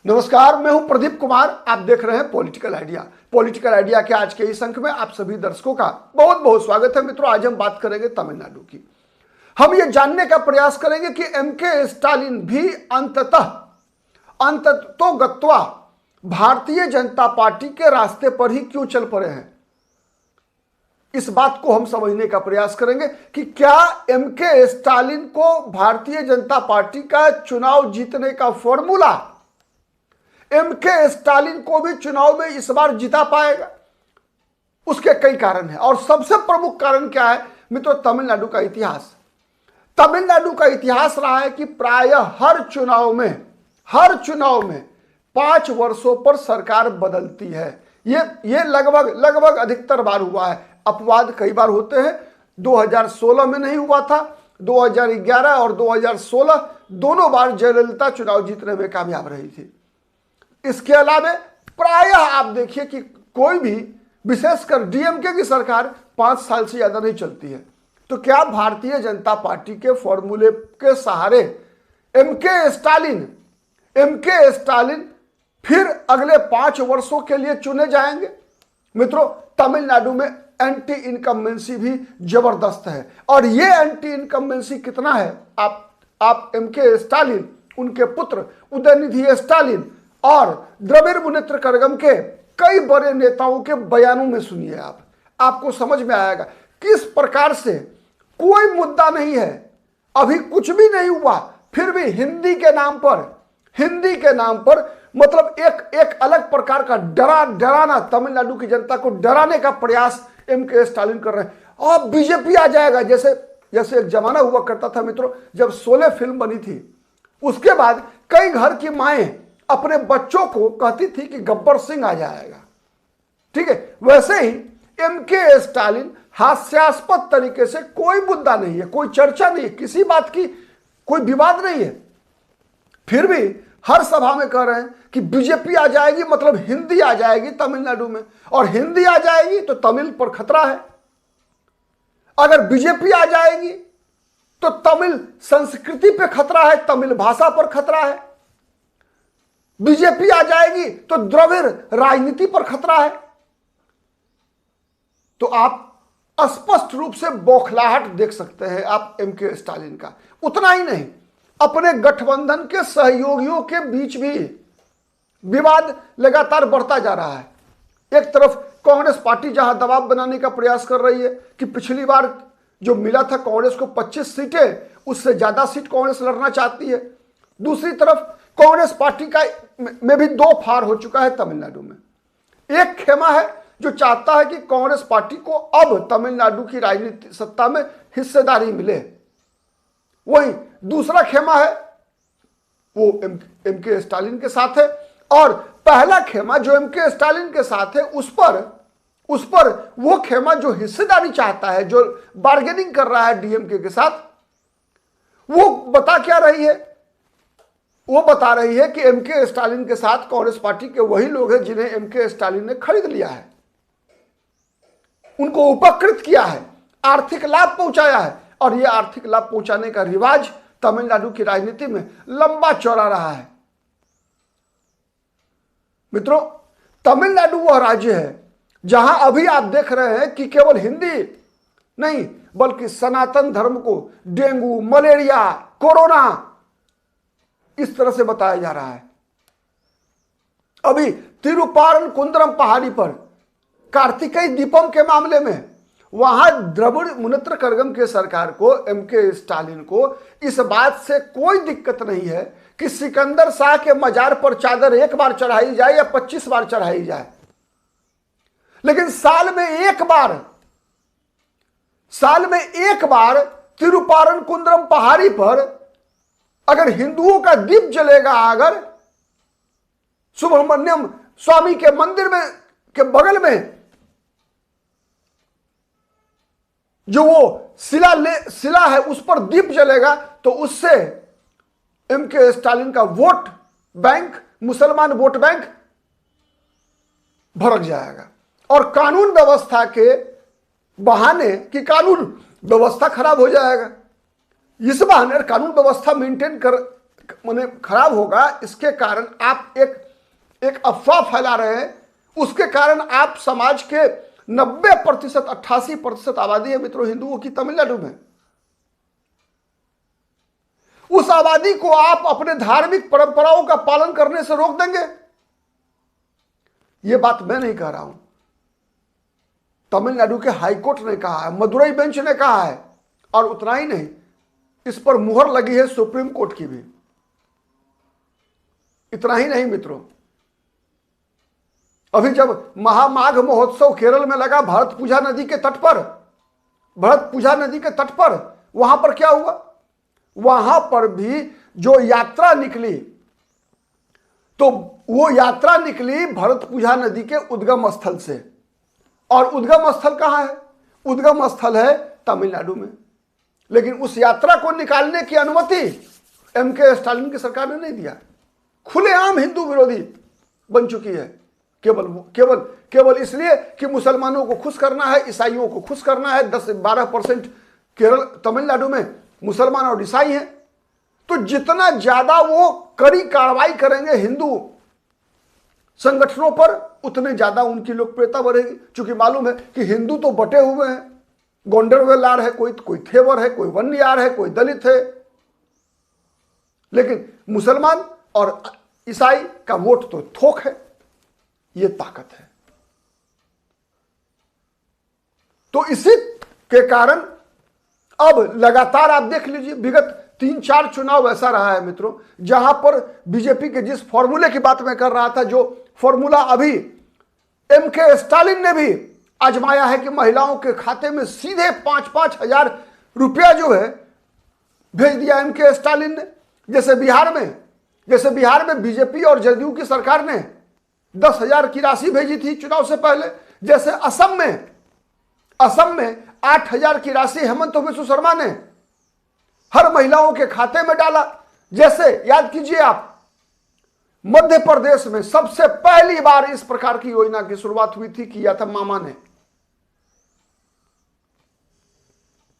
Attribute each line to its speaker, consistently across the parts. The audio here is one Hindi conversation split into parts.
Speaker 1: नमस्कार, मैं हूं प्रदीप कुमार। आप देख रहे हैं पॉलिटिकल आइडिया। पॉलिटिकल आइडिया के आज के इस अंक में आप सभी दर्शकों का बहुत बहुत स्वागत है। मित्रों, आज हम बात करेंगे तमिलनाडु की। हम ये जानने का प्रयास करेंगे कि एमके स्टालिन भी अंततोगत्वा भारतीय जनता पार्टी के रास्ते पर ही क्यों चल पड़े हैं। इस बात को हम समझने का प्रयास करेंगे कि क्या एमके स्टालिन को भारतीय जनता पार्टी का चुनाव जीतने का फॉर्मूला एमके स्टालिन को भी चुनाव में इस बार जिता पाएगा। उसके कई कारण हैं और सबसे प्रमुख कारण क्या है मित्रों, तमिलनाडु का इतिहास। तमिलनाडु का इतिहास रहा है कि प्रायः हर चुनाव में 5 वर्षों पर सरकार बदलती है। ये लगभग अधिकतर बार हुआ है। अपवाद कई बार होते हैं। 2016 में नहीं हुआ था। 2011 और 2016 दोनों बार जयललिता चुनाव जीतने में कामयाब रही थी। इसके अलावा प्रायः आप देखिए कि कोई भी, विशेषकर डीएमके की सरकार 5 साल से ज्यादा नहीं चलती है। तो क्या भारतीय जनता पार्टी के फॉर्मूले के सहारे एमके स्टालिन फिर अगले 5 वर्षों के लिए चुने जाएंगे? मित्रों, तमिलनाडु में एंटी इनकम्बेंसी भी जबरदस्त है। और ये एंटी इनकम्बेंसी कितना है, आप एमके स्टालिन, उनके पुत्र उदयनिधि स्टालिन और द्रविड़ मुनेत्र कड़गम के कई बड़े नेताओं के बयानों में सुनिए। आपको समझ में आएगा किस प्रकार से कोई मुद्दा नहीं है, अभी कुछ भी नहीं हुआ, फिर भी हिंदी के नाम पर मतलब एक अलग प्रकार का डराना, तमिलनाडु की जनता को डराने का प्रयास एमके स्टालिन कर रहे हैं। अब बीजेपी आ जाएगा, जैसे एक जमाना हुआ करता था मित्रों, जब शोले फिल्म बनी थी, उसके बाद कई घर की माएं अपने बच्चों को कहती थी कि गब्बर सिंह आ जाएगा। ठीक है, वैसे ही एमके स्टालिन हास्यास्पद तरीके से, कोई मुद्दा नहीं है, कोई चर्चा नहीं है, किसी बात की कोई विवाद नहीं है, फिर भी हर सभा में कह रहे हैं कि बीजेपी आ जाएगी मतलब हिंदी आ जाएगी तमिलनाडु में, और हिंदी आ जाएगी तो तमिल पर खतरा है। अगर बीजेपी आ जाएगी तो तमिल संस्कृति पे खतरा है, तमिल भाषा पर खतरा है। बीजेपी आ जाएगी तो द्रविड़ राजनीति पर खतरा है। तो आप स्पष्ट रूप से बौखलाहट देख सकते हैं आप एमके स्टालिन का। उतना ही नहीं, अपने गठबंधन के सहयोगियों के बीच भी विवाद लगातार बढ़ता जा रहा है। एक तरफ कांग्रेस पार्टी जहां दबाव बनाने का प्रयास कर रही है कि पिछली बार जो मिला था कांग्रेस को 25 सीटें, उससे ज्यादा सीट कांग्रेस लड़ना चाहती है। दूसरी तरफ कांग्रेस पार्टी का में भी 2 फाड़ हो चुका है तमिलनाडु में। एक खेमा है जो चाहता है कि कांग्रेस पार्टी को अब तमिलनाडु की राजनीतिक सत्ता में हिस्सेदारी मिले, वही दूसरा खेमा है वो एमके स्टालिन के साथ है। और पहला खेमा जो एमके स्टालिन के साथ है, उस पर वो खेमा जो हिस्सेदारी चाहता है, जो बार्गेनिंग कर रहा है डीएमके के साथ, वो बता रही है कि एमके स्टालिन के साथ कांग्रेस पार्टी के वही लोग हैं जिन्हें एमके स्टालिन ने खरीद लिया है, उनको उपकृत किया है, आर्थिक लाभ पहुंचाया है। और यह आर्थिक लाभ पहुंचाने का रिवाज तमिलनाडु की राजनीति में लंबा चौड़ा रहा है। मित्रों, तमिलनाडु वह राज्य है जहां अभी आप देख रहे हैं कि केवल हिंदी नहीं बल्कि सनातन धर्म को डेंगू, मलेरिया, कोरोना इस तरह से बताया जा रहा है। अभी तिरुपारनकुंद्रम पहाड़ी पर कार्तिकेय दीपम के मामले में वहां द्रविड़ मुनेत्र कड़गम के सरकार को, एमके स्टालिन को इस बात से कोई दिक्कत नहीं है कि सिकंदर शाह के मजार पर चादर 1 बार चढ़ाई जाए या 25 बार चढ़ाई जाए, लेकिन साल में एक बार तिरुपारनकुंद्रम पहाड़ी पर अगर हिंदुओं का दीप जलेगा, अगर सुब्रमण्यम स्वामी के मंदिर में के बगल में जो वो शिला है उस पर दीप जलेगा, तो उससे एमके स्टालिन का वोट बैंक, मुसलमान वोट बैंक भड़क जाएगा और कानून व्यवस्था के बहाने की कानून व्यवस्था खराब हो जाएगा। इस बहाने कानून व्यवस्था मेंटेन माने खराब होगा, इसके कारण आप एक अफवाह फैला रहे हैं। उसके कारण आप समाज के 90%, 88% आबादी है मित्रों हिंदुओं की तमिलनाडु में। उस आबादी को आप अपने धार्मिक परंपराओं का पालन करने से रोक देंगे? यह बात मैं नहीं कह रहा हूं, तमिलनाडु के हाईकोर्ट ने कहा है, मदुरई बेंच ने कहा है, और उतना ही नहीं, इस पर मुहर लगी है सुप्रीम कोर्ट की भी। इतना ही नहीं मित्रों, अभी जब महामाघ महोत्सव केरल में लगा भरतपुझा नदी के तट पर, भरतपुझा नदी के तट पर, वहां पर क्या हुआ? वहां पर भी जो यात्रा निकली, तो वो यात्रा निकली भरतपुझा नदी के उद्गम स्थल से, और उद्गम स्थल कहां है? उद्गम स्थल है तमिलनाडु में। लेकिन उस यात्रा को निकालने की अनुमति एमके स्टालिन की सरकार ने नहीं दिया। खुलेआम हिंदू विरोधी बन चुकी है, केवल केवल केवल इसलिए कि मुसलमानों को खुश करना है, ईसाइयों को खुश करना है। 10 से 12% केरल तमिलनाडु में मुसलमान और ईसाई हैं, तो जितना ज्यादा वो कड़ी कार्रवाई करेंगे हिंदू संगठनों पर, उतने ज्यादा उनकी लोकप्रियता बढ़ेगी। क्योंकि मालूम है कि हिंदू तो बटे हुए हैं, गोंडरवेलार है, कोई थेवर है, कोई वन्यार है, कोई दलित है, लेकिन मुसलमान और ईसाई का वोट तो थोक है। ये ताकत है। तो इसी के कारण अब लगातार आप देख लीजिए, विगत 3-4 चुनाव ऐसा रहा है मित्रों, जहां पर बीजेपी के जिस फॉर्मूले की बात मैं कर रहा था, जो फॉर्मूला अभी एमके स्टालिन ने भी आजमाया है कि महिलाओं के खाते में सीधे 5-5 हजार रुपया जो है भेज दिया एमके स्टालिन ने। जैसे बिहार में बीजेपी और जदयू की सरकार ने 10,000 की राशि भेजी थी चुनाव से पहले। जैसे असम में 8,000 की राशि हेमंत बिस्व शर्मा ने हर महिलाओं के खाते में डाला। जैसे याद कीजिए आप, मध्य प्रदेश में सबसे पहली बार इस प्रकार की योजना की शुरुआत हुई थी, किया था मामा ने।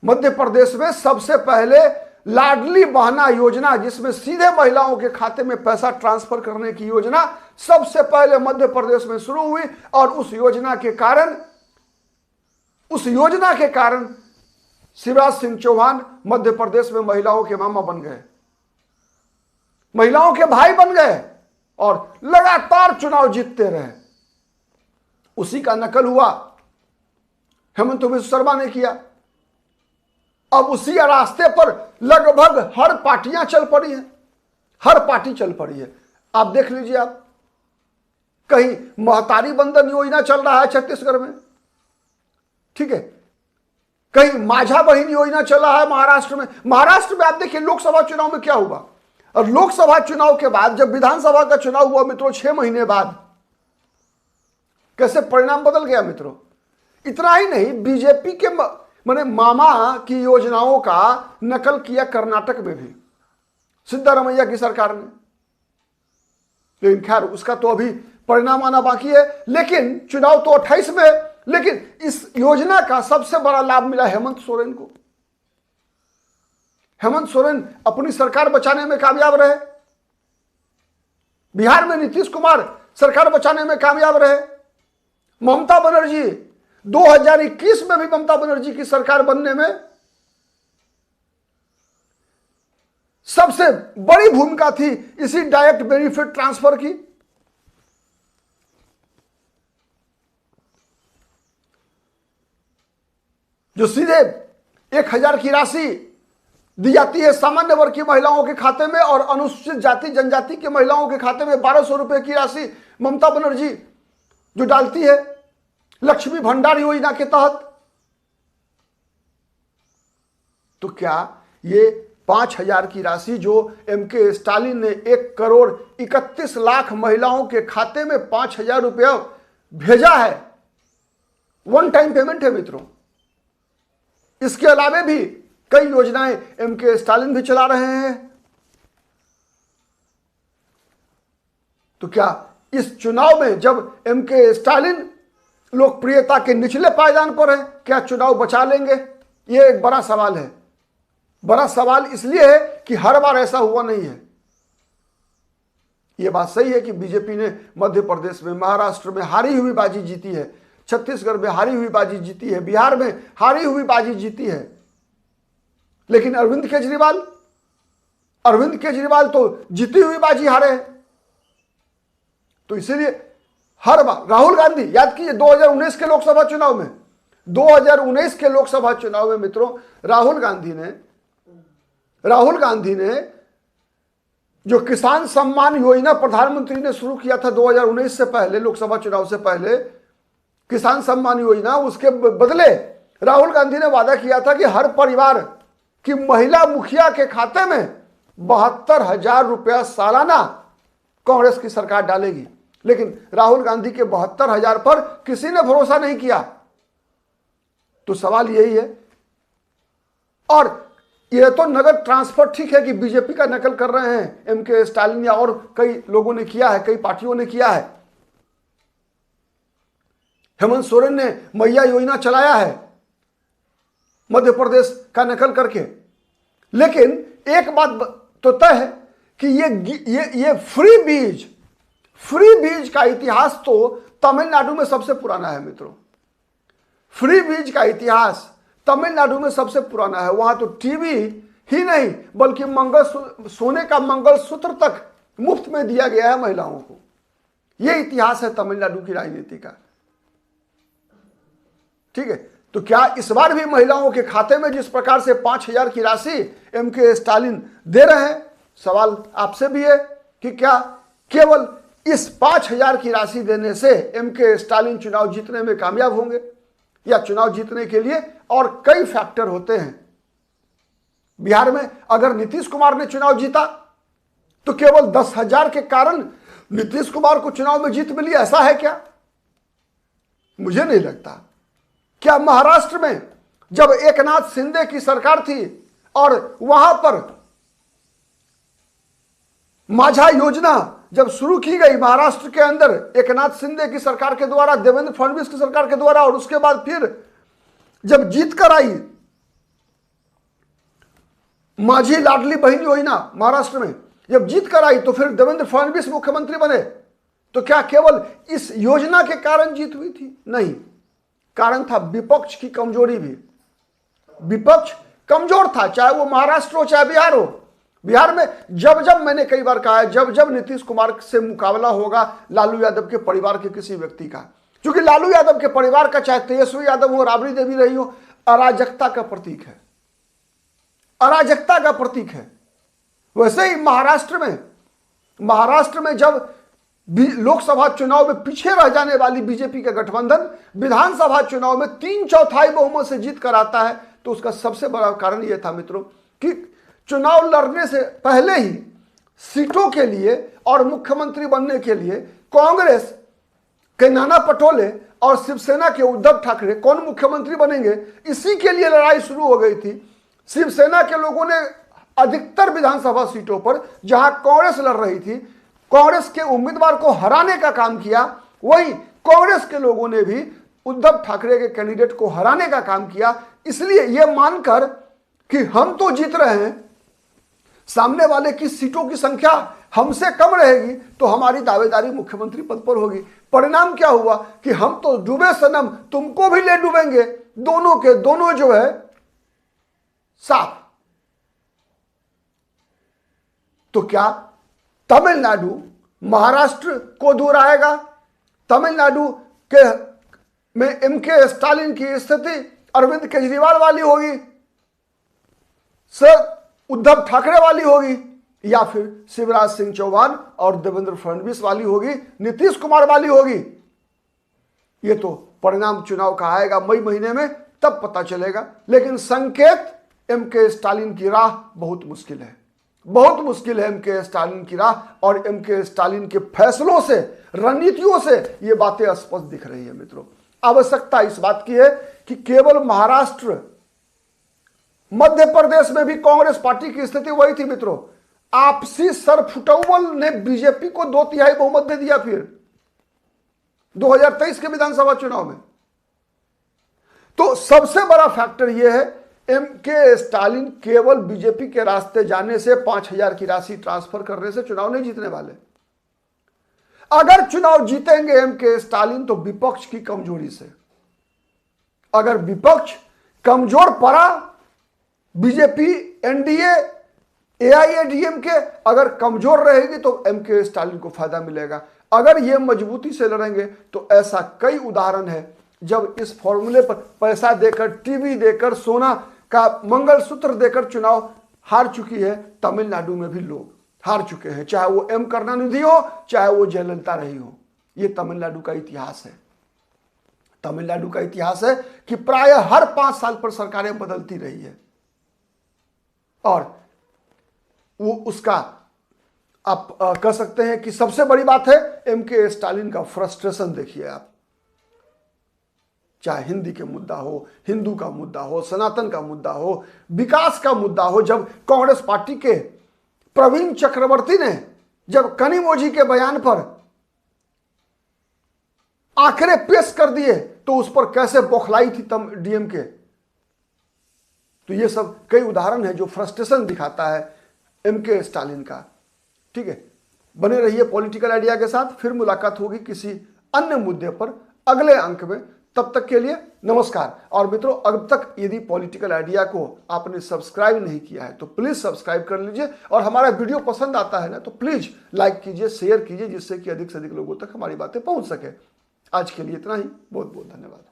Speaker 1: मध्य प्रदेश में सबसे पहले लाडली बहना योजना, जिसमें सीधे महिलाओं के खाते में पैसा ट्रांसफर करने की योजना सबसे पहले मध्य प्रदेश में शुरू हुई। और उस योजना के कारण शिवराज सिंह चौहान मध्य प्रदेश में महिलाओं के मामा बन गए, महिलाओं के भाई बन गए, और लगातार चुनाव जीतते रहे। उसी का नकल हुआ हेमंत बिस्व शर्मा ने किया। अब उसी रास्ते पर लगभग हर पार्टियां चल पड़ी हैं, हर पार्टी चल पड़ी है। आप देख लीजिए, आप कहीं महतारी बंधन योजना चल रहा है छत्तीसगढ़ में, ठीक है, कहीं माझा बहिन योजना चल रहा है महाराष्ट्र में आप देखिए लोकसभा चुनाव में क्या हुआ। और लोकसभा चुनाव के बाद जब विधानसभा का चुनाव हुआ मित्रों 6 महीने बाद, कैसे परिणाम बदल गया मित्रों। इतना ही नहीं, बीजेपी के माने मामा की योजनाओं का नकल किया कर्नाटक में भी सिद्धारमैया की सरकार ने। लेकिन खैर उसका तो अभी परिणाम आना बाकी है। लेकिन चुनाव तो 28 में है। लेकिन इस योजना का सबसे बड़ा लाभ मिला हेमंत सोरेन को। हेमंत सोरेन अपनी सरकार बचाने में कामयाब रहे, बिहार में नीतीश कुमार सरकार बचाने में कामयाब रहे। ममता बनर्जी 2021 में भी ममता बनर्जी की सरकार बनने में सबसे बड़ी भूमिका थी इसी डायरेक्ट बेनिफिट ट्रांसफर की। जो सीधे 1,000 की राशि दी जाती है सामान्य वर्ग की महिलाओं के खाते में, और अनुसूचित जाति जनजाति की महिलाओं के खाते में 1,200 रुपए की राशि ममता बनर्जी जो डालती है लक्ष्मी भंडार योजना के तहत। तो क्या ये 5,000 की राशि जो एमके स्टालिन ने 1,31,00,000 महिलाओं के खाते में 5,000 रुपया भेजा है, वन टाइम पेमेंट है मित्रों। इसके अलावा भी कई योजनाएं एमके स्टालिन भी चला रहे हैं। तो क्या इस चुनाव में जब एमके स्टालिन लोकप्रियता के निचले पायदान पर है, क्या चुनाव बचा लेंगे? यह एक बड़ा सवाल है। बड़ा सवाल इसलिए है कि हर बार ऐसा हुआ नहीं है। ये बात सही है कि बीजेपी ने मध्य प्रदेश में, महाराष्ट्र में हारी हुई बाजी जीती है, छत्तीसगढ़ में हारी हुई बाजी जीती है, बिहार में हारी हुई बाजी जीती है। लेकिन अरविंद केजरीवाल तो जीती हुई बाजी हारे हैं। तो इसीलिए हर बार राहुल गांधी, याद कीजिए 2019 के लोकसभा चुनाव में, 2019 के लोकसभा चुनाव में मित्रों, राहुल गांधी ने जो किसान सम्मान योजना प्रधानमंत्री ने शुरू किया था 2019 से पहले, लोकसभा चुनाव से पहले, किसान सम्मान योजना, उसके बदले राहुल गांधी ने वादा किया था कि हर परिवार की महिला मुखिया के खाते में 72,000 रुपया सालाना कांग्रेस की सरकार डालेगी। लेकिन राहुल गांधी के 72,000 पर किसी ने भरोसा नहीं किया। तो सवाल यही है। और यह तो नगद ट्रांसफर ठीक है कि बीजेपी का नकल कर रहे हैं एमके स्टालिन या और कई लोगों ने किया है, कई पार्टियों ने किया है। हेमंत सोरेन ने मैया योजना चलाया है मध्य प्रदेश का नकल करके। लेकिन एक बात तो तय है कि ये फ्री बीज का इतिहास तो तमिलनाडु में सबसे पुराना है मित्रों। फ्री बीज का इतिहास तमिलनाडु में सबसे पुराना है। वहां तो टीवी ही नहीं बल्कि सोने का मंगलसूत्र तक मुफ्त में दिया गया है महिलाओं को। यह इतिहास है तमिलनाडु की राजनीति का। ठीक है, तो क्या इस बार भी महिलाओं के खाते में जिस प्रकार से 5,000 की राशि एमके स्टालिन दे रहे हैं, सवाल आपसे भी है कि क्या केवल इस 5,000 की राशि देने से एमके स्टालिन चुनाव जीतने में कामयाब होंगे, या चुनाव जीतने के लिए और कई फैक्टर होते हैं। बिहार में अगर नीतीश कुमार ने चुनाव जीता तो केवल 10,000 के कारण नीतीश कुमार को चुनाव में जीत मिली, ऐसा है क्या? मुझे नहीं लगता। क्या महाराष्ट्र में जब एकनाथ शिंदे की सरकार थी और वहां पर माझा योजना जब शुरू की गई महाराष्ट्र के अंदर एकनाथ शिंदे की सरकार के द्वारा, देवेंद्र फडणवीस की सरकार के द्वारा, और उसके बाद फिर जब जीत कर आई माझी लाडली बहन योजना महाराष्ट्र में, जब जीत कर आई तो फिर देवेंद्र फडणवीस मुख्यमंत्री बने, तो क्या केवल इस योजना के कारण जीत हुई थी? नहीं, कारण था विपक्ष की कमजोरी भी। विपक्ष कमजोर था, चाहे वो महाराष्ट्र हो चाहे बिहार हो। बिहार में जब मैंने कई बार कहा है, जब नीतीश कुमार से मुकाबला होगा लालू यादव के परिवार के किसी व्यक्ति का, क्योंकि लालू यादव के परिवार का, चाहे तेजस्वी यादव हो, राबड़ी देवी रही हो, अराजकता का प्रतीक है, अराजकता का प्रतीक है। वैसे ही महाराष्ट्र में जब लोकसभा चुनाव में पीछे रह जाने वाली बीजेपी का गठबंधन विधानसभा चुनाव में 3/4 बहुमत से जीत कर आता है, तो उसका सबसे बड़ा कारण यह था मित्रों कि चुनाव लड़ने से पहले ही सीटों के लिए और मुख्यमंत्री बनने के लिए कांग्रेस के नाना पटोले और शिवसेना के उद्धव ठाकरे कौन मुख्यमंत्री बनेंगे, इसी के लिए लड़ाई शुरू हो गई थी। शिवसेना के लोगों ने अधिकतर विधानसभा सीटों पर जहां कांग्रेस लड़ रही थी, कांग्रेस के उम्मीदवार को हराने का काम किया। वहीं कांग्रेस के लोगों ने भी उद्धव ठाकरे के कैंडिडेट को हराने का काम किया, इसलिए यह मानकर कि हम तो जीत रहे हैं, सामने वाले की सीटों की संख्या हमसे कम रहेगी तो हमारी दावेदारी मुख्यमंत्री पद पर होगी। परिणाम क्या हुआ कि हम तो डूबे सनम, तुमको भी ले डूबेंगे, दोनों के दोनों जो है साफ। तो क्या तमिलनाडु महाराष्ट्र को दोहराएगा? तमिलनाडु के में एमके स्टालिन की स्थिति अरविंद केजरीवाल वाली होगी, सर उद्धव ठाकरे वाली होगी, या फिर शिवराज सिंह चौहान और देवेंद्र फडणवीस वाली होगी, नीतीश कुमार वाली होगी? ये तो परिणाम चुनाव का आएगा मई महीने में, तब पता चलेगा। लेकिन संकेत एमके स्टालिन की राह बहुत मुश्किल है, बहुत मुश्किल है एमके स्टालिन की राह, और एमके स्टालिन के फैसलों से, रणनीतियों से ये बातें स्पष्ट दिख रही है मित्रों। आवश्यकता इस बात की है कि केवल महाराष्ट्र, मध्य प्रदेश में भी कांग्रेस पार्टी की स्थिति वही थी मित्रों। आपसी सरफुटौल ने बीजेपी को 2/3 बहुमत दे दिया फिर 2023 के विधानसभा चुनाव में। तो सबसे बड़ा फैक्टर यह है, एमके स्टालिन केवल बीजेपी के रास्ते जाने से, 5,000 की राशि ट्रांसफर करने से चुनाव नहीं जीतने वाले। अगर चुनाव जीतेंगे एम के स्टालिन तो विपक्ष की कमजोरी से। अगर विपक्ष कमजोर पड़ा, बीजेपी, एनडीए, एआईएडीएमके अगर कमजोर रहेगी तो एम के स्टालिन को फायदा मिलेगा। अगर ये मजबूती से लड़ेंगे तो ऐसा कई उदाहरण है जब इस फॉर्मूले पर पैसा देकर, टीवी देकर, सोना का मंगलसूत्र देकर चुनाव हार चुकी है। तमिलनाडु में भी लोग हार चुके हैं, चाहे वो एम करुणानिधि हो, चाहे वो जयललिता रही हो। ये तमिलनाडु का इतिहास है। तमिलनाडु का इतिहास है कि प्राय हर 5 साल पर सरकारें बदलती रही है और वो उसका आप कह सकते हैं कि सबसे बड़ी बात है एम के स्टालिन का फ्रस्ट्रेशन। देखिए आप, चाहे हिंदी के मुद्दा हो, हिंदू का मुद्दा हो, सनातन का मुद्दा हो, विकास का मुद्दा हो, जब कांग्रेस पार्टी के प्रवीण चक्रवर्ती ने जब कनिमोझी के बयान पर आंकड़े पेश कर दिए तो उस पर कैसे बौखलाई थी डीएमके। तो ये सब कई उदाहरण है जो फ्रस्ट्रेशन दिखाता है एम के स्टालिन का। ठीक है, बने रहिए पॉलिटिकल आइडिया के साथ। फिर मुलाकात होगी किसी अन्य मुद्दे पर अगले अंक में। तब तक के लिए नमस्कार। और मित्रों, अब तक यदि पॉलिटिकल आइडिया को आपने सब्सक्राइब नहीं किया है तो प्लीज सब्सक्राइब कर लीजिए, और हमारा वीडियो पसंद आता है ना तो प्लीज लाइक कीजिए, शेयर कीजिए, जिससे कि अधिक से अधिक लोगों तक हमारी बातें पहुंच सके। आज के लिए इतना ही। बहुत बहुत धन्यवाद।